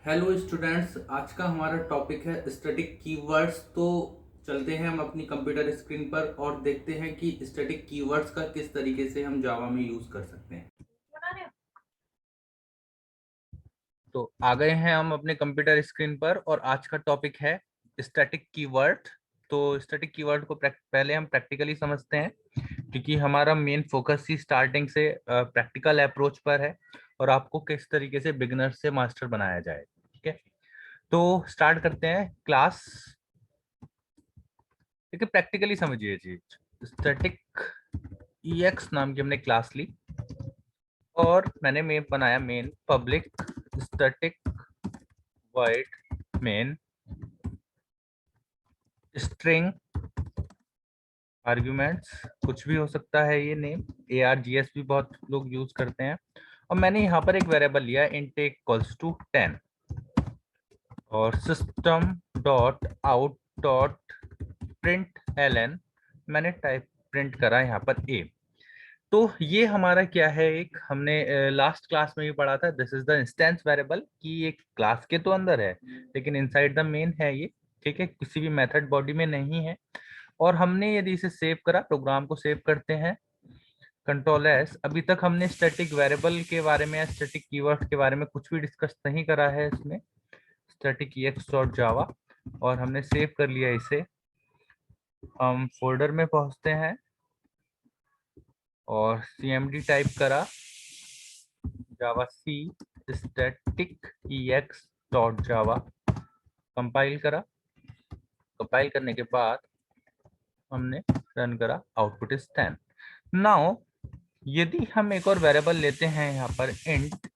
Hello students, आज का हमारा टॉपिक है स्टैटिक कीवर्ड्स। तो चलते हैं हम अपनी कंप्यूटर स्क्रीन पर और देखते हैं कि स्टैटिक कीवर्ड्स का किस तरीके से हम जावा में यूज कर सकते हैं। तो आ गए हैं हम अपने कंप्यूटर स्क्रीन पर और आज का टॉपिक है स्टैटिक कीवर्ड। तो स्टैटिक कीवर्ड को पहले हम प्रैक्टिकली समझते हैं, क्योंकि हमारा मेन फोकस ही स्टार्टिंग से प्रैक्टिकल अप्रोच पर है और आपको किस तरीके से बिगिनर से मास्टर बनाया जाए। ठीक है, तो स्टार्ट करते हैं क्लास। ठीक है, प्रैक्टिकली समझिए चीज। स्टैटिक EX नाम की हमने क्लास ली और मैंने मेन बनाया main public static void main string arguments, कुछ भी हो सकता है ये नेम। ARGS भी बहुत लोग यूज करते हैं। और मैंने यहाँ पर एक वेरिएबल लिया int इक्वल्स टू 10 और system dot out dot print ln मैंने टाइप प्रिंट करा यहाँ पर a। तो ये हमारा क्या है, एक हमने लास्ट क्लास में भी पढ़ा था, this is the instance variable, कि एक क्लास के तो अंदर है लेकिन इनसाइड द मेन है ये। ठीक है, किसी भी मेथड बॉडी में नहीं है। और हमने यदि इसे सेव करा, प्रोग्राम को सेव करते हैं Ctrl+S। अभी तक हमने स्टैटिक वेरिएबल के बारे में या स्टैटिक कीवर्ड के बारे में कुछ भी डिस्कस नहीं करा है इसमें, स्टैटिक ex.java, और हमने सेव कर लिया इसे। हम फोल्डर में पहुंचते हैं और cmd टाइप करा, javac static ex.java, compile करा। कंपाइल करने के बाद हमने रन करा, आउटपुट इज 10। नाउ यदि हम एक और वेरिएबल लेते हैं यहाँ पर इंट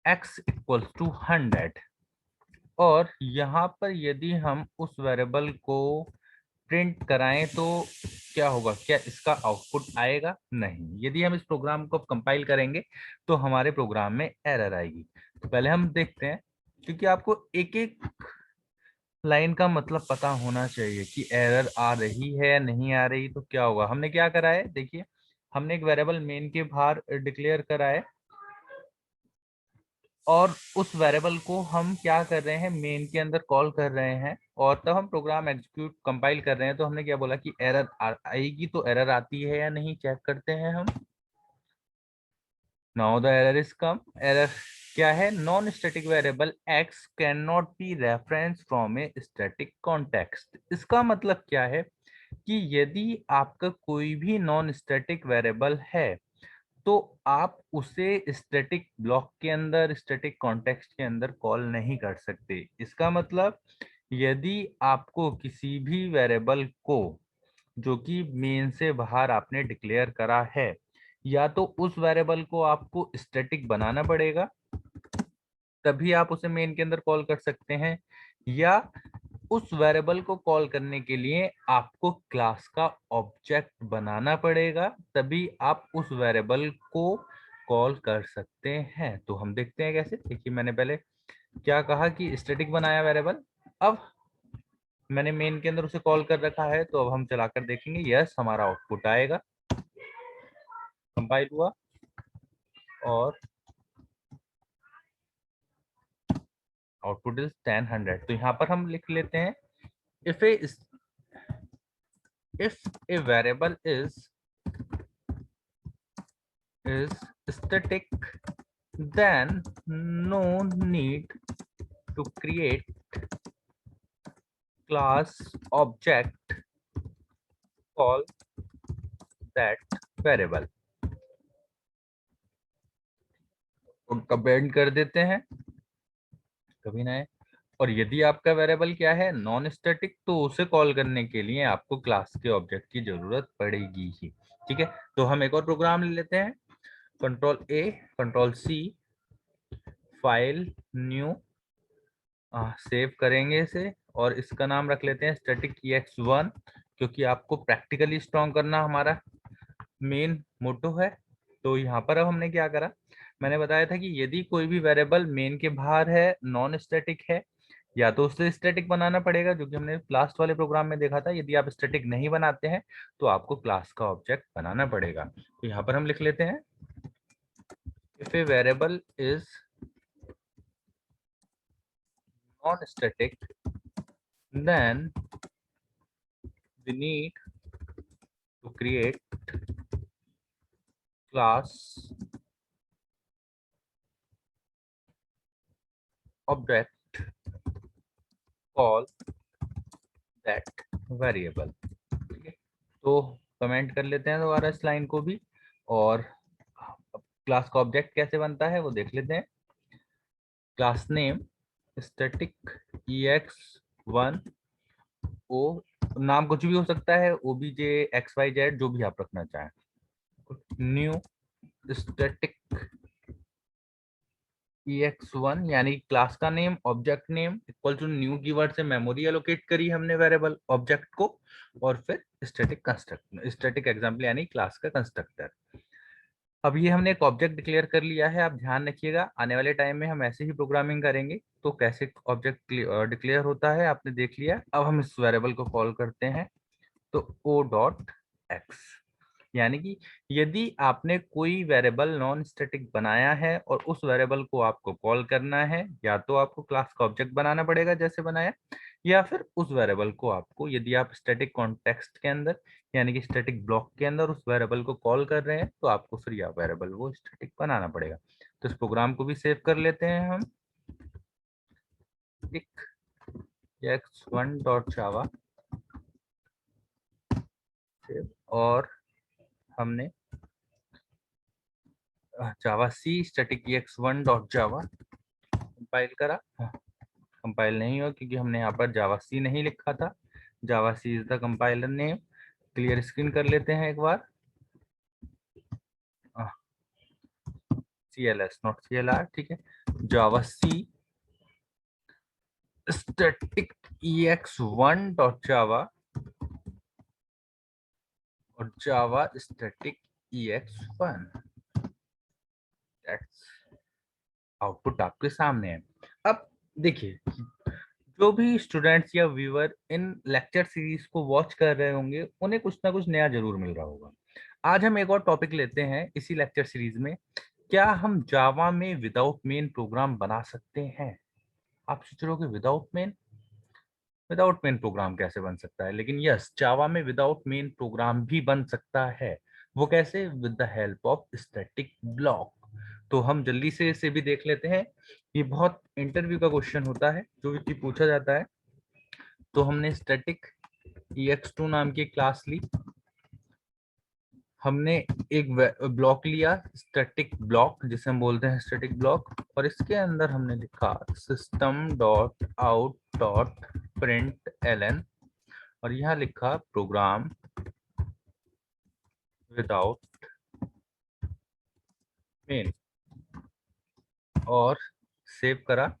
x इक्वल्स टू 100, और यहाँ पर यदि हम उस वेरिएबल को प्रिंट कराएं तो क्या होगा, क्या इसका आउटपुट आएगा? नहीं। यदि हम इस प्रोग्राम को कंपाइल करेंगे तो हमारे प्रोग्राम में एरर आएगी। तो पहले हम देखते हैं, क्योंकि आपको एक एक लाइन का मतलब पता होना चाहिए कि एरर आ रही है या नहीं आ रही। तो क्या होगा, हमने क्या करा है, देखिए हमने एक वेरिएबल मेन के बाहर डिक्लेयर करा है और उस वेरिएबल को हम क्या कर रहे हैं, मेन के अंदर कॉल कर रहे हैं। और तब हम प्रोग्राम एग्जीक्यूट कंपाइल कर रहे हैं तो हमने क्या बोला कि एरर आएगी। तो एरर आती है या नहीं चेक करते हैं हम। Now the error is come. Error क्या है, non static variable x can not be reference from a static context. इसका मतलब क्या है कि यदि आपका कोई भी नॉन स्टैटिक वेरिएबल है तो आप उसे स्टैटिक ब्लॉक के अंदर, स्टैटिक कॉन्टेक्स्ट के अंदर कॉल नहीं कर सकते। इसका मतलब यदि आपको किसी भी वेरिएबल को, जो कि मेन से बाहर आपने डिक्लेयर करा है, या तो उस वेरिएबल को आपको स्टैटिक बनाना पड़ेगा, तभी आप उसे मेन के अंदर कॉल कर सकते हैं, या उस वेरिएबल को कॉल करने के लिए आपको क्लास का ऑब्जेक्ट बनाना पड़ेगा, तभी आप उस वेरिएबल को कॉल कर सकते हैं। तो हम देखते हैं कैसे। देखिए मैंने पहले क्या कहा कि स्टैटिक बनाया वेरिएबल, अब मैंने मेन के अंदर उसे कॉल कर रखा है। तो अब हम चलाकर देखेंगे, यस हमारा आउटपुट आएगा। कंपाइल हुआ और आउटपुट इज 10 100। तो यहाँ पर हम लिख लेते हैं, if a variable is static, then no need to create class object call that variable। उनका बैंड कर देते हैं, कभी ना है। और यदि आपका वेरिएबल क्या है, नॉन स्टैटिक, तो उसे कॉल करने के लिए आपको क्लास के ऑब्जेक्ट की जरूरत पड़ेगी ही। ठीक है, तो हम एक और प्रोग्राम ले लेते हैं, Ctrl+A Ctrl+C, file new, save करेंगे इसे और इसका नाम रख लेते हैं स्टैटिक ex1, क्योंकि आपको प्रैक्टिकली स्ट्रॉन्ग करना हमारा मेन मोटो है। तो यहाँ पर अब हमने क्या करा, मैंने बताया था कि यदि कोई भी वेरिएबल मेन के बाहर है, नॉन स्टैटिक है, या तो उसे स्टैटिक बनाना पड़ेगा, जो कि हमने लास्ट वाले प्रोग्राम में देखा था। यदि आप स्टैटिक नहीं बनाते हैं तो आपको क्लास का ऑब्जेक्ट बनाना पड़ेगा। तो यहाँ पर हम लिख लेते हैं, if a variable is non-static, then we need to create class object call that variable. ठीक है, तो कमेंट कर लेते हैं दोबारा इस लाइन को भी, और क्लास का ऑब्जेक्ट कैसे बनता है वो देख लेते हैं. क्लास नेम स्टैटिक ex1 ओ, नाम कुछ भी हो सकता है, obj xyz जो भी आप रखना चाहें. न्यू स्टैटिक ex1 यानी क्लास का name, object name equal to new keyword से मेमोरी एलोकेट करी हमने वेरिएबल ऑब्जेक्ट को, और फिर स्टैटिक कंस्ट्रक्टर, स्टैटिक एग्जांपल यानी क्लास का कंस्ट्रक्टर. अब ये हमने एक ऑब्जेक्ट डिक्लेयर कर लिया है. आप ध्यान रखिएगा, आने वाले टाइम में हम ऐसे ही प्रोग्रामिंग करेंगे. तो कैसे ऑब्जेक्ट डिक्लेयर होता है आपने देख लिया. अब हम इस वेरिएबल को कॉल करते हैं. तो o डॉट एक्स, यानी कि यदि आपने कोई वेरिएबल नॉन स्टैटिक बनाया है और उस वेरिएबल को आपको कॉल करना है, या तो आपको क्लास का ऑब्जेक्ट बनाना पड़ेगा जैसे बनाया, या फिर उस वेरिएबल को आपको, यदि आप स्टैटिक कॉन्टेक्स्ट के अंदर यानी कि स्टैटिक ब्लॉक के अंदर उस वेरिएबल को कॉल कर रहे हैं, तो आपको फिर यह वेरिएबल वो स्टैटिक बनाना पड़ेगा. तो इस प्रोग्राम को भी सेव कर लेते हैं हम. x1.java और हमने जावा सी स्टैटिक ex1.java कंपाइल करा. कंपाइल नहीं हुआ क्योंकि हमने यहाँ पर जावा सी नहीं लिखा था. Javac is the compiler name. Clear screen कर लेते हैं एक बार. CLS नॉट CLR, ठीक है. जावा सी स्टैटिक ex1.java और जावा स्टैटिक ex1. आउटपुट आपके सामने है. अब देखिए, जो भी स्टूडेंट्स या व्यूअर इन लेक्चर सीरीज को वॉच कर रहे होंगे, उन्हें कुछ ना कुछ नया जरूर मिल रहा होगा. आज हम एक और टॉपिक लेते हैं इसी लेक्चर सीरीज में. क्या हम जावा में विदाउट मेन प्रोग्राम बना सकते हैं? आप सोच रहे हो कि विदाउट मेन प्रोग्राम कैसे बन सकता है, लेकिन यस, जावा में विदाउट मेन प्रोग्राम भी बन सकता है. वो कैसे? With the help of static block. तो हम जल्दी से इसे भी देख लेते हैं. ये बहुत इंटरव्यू का क्वेश्चन होता है जो कि पूछा जाता है. तो हमने स्टैटिक ex2 नाम की क्लास ली. हमने एक ब्लॉक लिया, स्टैटिक ब्लॉक जिसे हम बोलते हैं स्टैटिक ब्लॉक, और इसके अंदर हमने लिखा system dot out dot println एलन, और यहाँ लिखा प्रोग्राम विदाउट मेन, और सेव करा.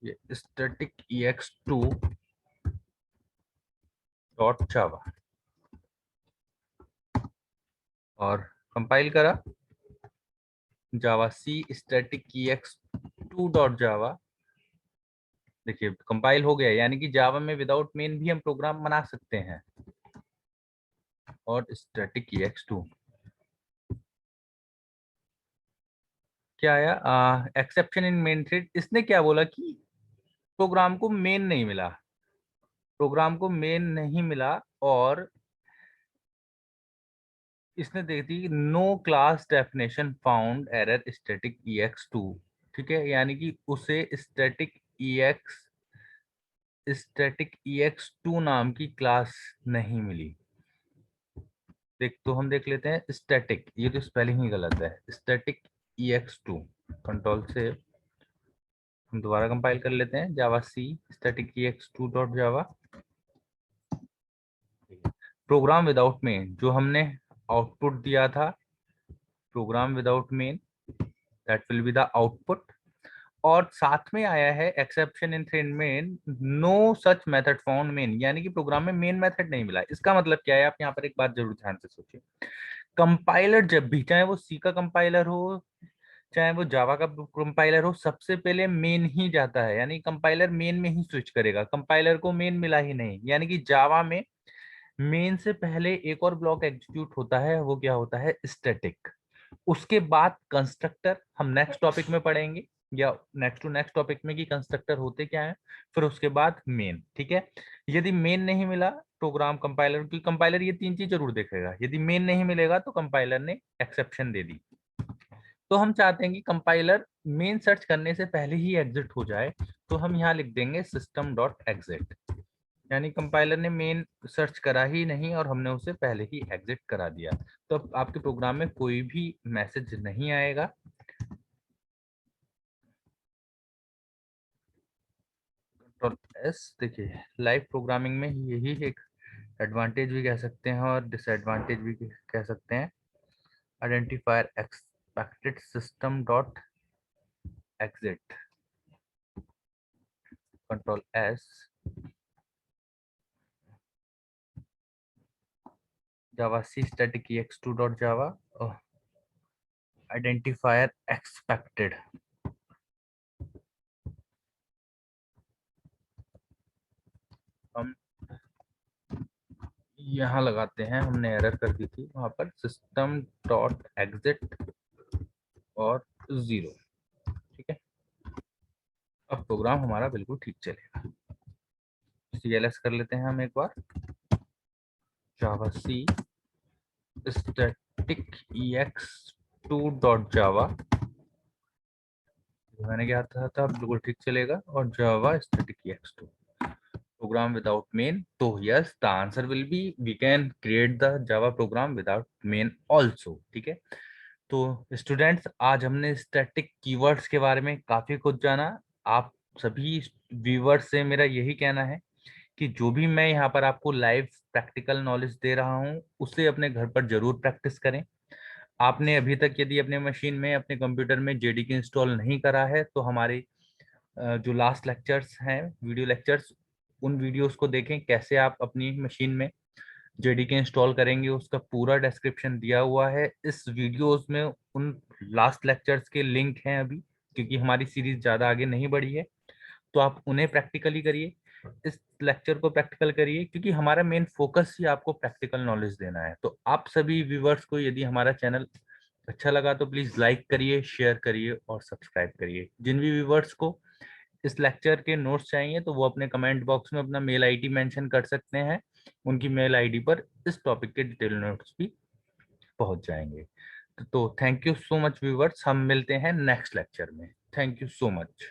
ये स्टैटिक ex2 डॉट जावा, और कंपाइल करा. Javac static ex2 dot java. देखिए कंपाइल हो गया, यानी कि जावा में विदाउट मेन भी हम प्रोग्राम बना सकते हैं. और स्टैटिक ex2 क्या आया? Exception in main thread. इसने क्या बोला कि प्रोग्राम को मेन नहीं मिला, प्रोग्राम को मेन नहीं मिला, और इसने देख दी no class definition found error static ex2. ठीक है, यानी कि उसे स्टैटिक ex2 नाम की क्लास नहीं मिली. तो हम देख लेते हैं स्टैटिक, ये तो स्पेलिंग ही गलत है. स्टैटिक ex2, कंट्रोल से हम दोबारा कंपाइल कर लेते हैं. Javac static ex2 dot java. Program without main, जो हमने आउटपुट दिया था, program without main, that will be the output. और साथ में आया है exception in thread main, no such method found main, यानी कि प्रोग्राम में मेन मेथड नहीं मिला. इसका मतलब क्या है? आप यहाँ पर एक बात जरूर ध्यान से सोचिए. कंपाइलर जब भी, चाहे वो सी का कंपाइलर हो चाहे वो जावा का कंपाइलर हो, सबसे पहले मेन ही जाता है, यानी कंपाइलर मेन में ही स्विच करेगा. कंपाइलर को मेन मिला ही नहीं, यानी कि जावा में मेन से पहले एक और ब्लॉक एग्जीक्यूट होता है, वो क्या होता है? स्टैटिक. उसके बाद कंस्ट्रक्टर हम नेक्स्ट टॉपिक में पढ़ेंगे, या नेक्स्ट टू नेक्स्ट टॉपिक में कि कंस्ट्रक्टर होते क्या है। फिर उसके बाद मेन, ठीक है। यदि मेन नहीं मिला प्रोग्राम कंपाइलर की, कंपाइलर ये तीन चीज जरूर देखेगा। यदि मेन नहीं मिलेगा तो कंपाइलर ने एक्सेप्शन दे दी। तो हम चाहते हैं कि कंपाइलर मेन सर्च करने से पहले ही एग्जिट हो जाए, तो हम यहाँ लिख देंगे सिस्टम डॉट एग्जिट, यानी कंपाइलर ने मेन सर्च करा ही नहीं और हमने उसे पहले ही एग्जिट करा दिया। तो अब आपके प्रोग्राम में कोई भी मैसेज नहीं आएगा। कंट्रोल एस, देखिए लाइव प्रोग्रामिंग में यही एक एडवांटेज भी कह सकते हैं और डिसएडवांटेज भी कह सकते हैं। Identifier expected system dot exit, control S, javac static ex2 dot java, identifier expected. हम यहाँ लगाते हैं, हमने एरर कर दी थी वहां पर, सिस्टम डॉट एग्जिट और 0, ठीक है। अब प्रोग्राम हमारा बिल्कुल ठीक चलेगा। CLS कर लेते हैं हम एक बार, जावा सी स्टैटिक ex2 डॉट जावा, मैंने क्या था बिल्कुल ठीक चलेगा, और जावा static ex2 program without main. So yes, the answer will be we can create the Java program without main also. ठीक है। तो स्टूडेंट्स, आज हमने स्टैटिक कीवर्ड्स के बारे में काफी कुछ जाना। आप सभी व्यूवर्स से मेरा यही कहना है कि जो भी मैं यहाँ पर आपको लाइव प्रैक्टिकल नॉलेज दे रहा हूँ उसे अपने घर पर जरूर प्रैक्टिस करें। आपने अभी तक यदि अपने मशीन में, अपने कंप्यूटर में JDK इंस्टॉल नहीं करा है तो हमारे जो लास्ट लेक्चर्स हैं, वीडियो लेक्चर्स, उन वीडियोस को देखें कैसे आप अपनी मशीन में JDK इंस्टॉल करेंगे, उसका पूरा डिस्क्रिप्शन दिया हुआ है इस वीडियोस में। उन लास्ट लेक्चर्स के लिंक हैं अभी, क्योंकि हमारी सीरीज ज़्यादा आगे नहीं बढ़ी है, तो आप उन्हें प्रैक्टिकली करिए, इस लेक्चर को प्रैक्टिकल करिए, क्योंकि हमारा मेन फोकस ही आपको प्रैक्टिकल नॉलेज देना है। तो आप सभी व्यूवर्स को यदि हमारा चैनल अच्छा लगा तो प्लीज़ लाइक करिए, शेयर करिए और सब्सक्राइब करिए। जिन भी व्यूवर्स को इस लेक्चर के नोट्स चाहिए तो वो अपने कमेंट बॉक्स में अपना मेल आईडी मेंशन कर सकते हैं, उनकी मेल आईडी पर इस टॉपिक के डिटेल नोट्स भी पहुंच जाएंगे। तो thank you so much viewers, हम मिलते हैं नेक्स्ट लेक्चर में। Thank you so much.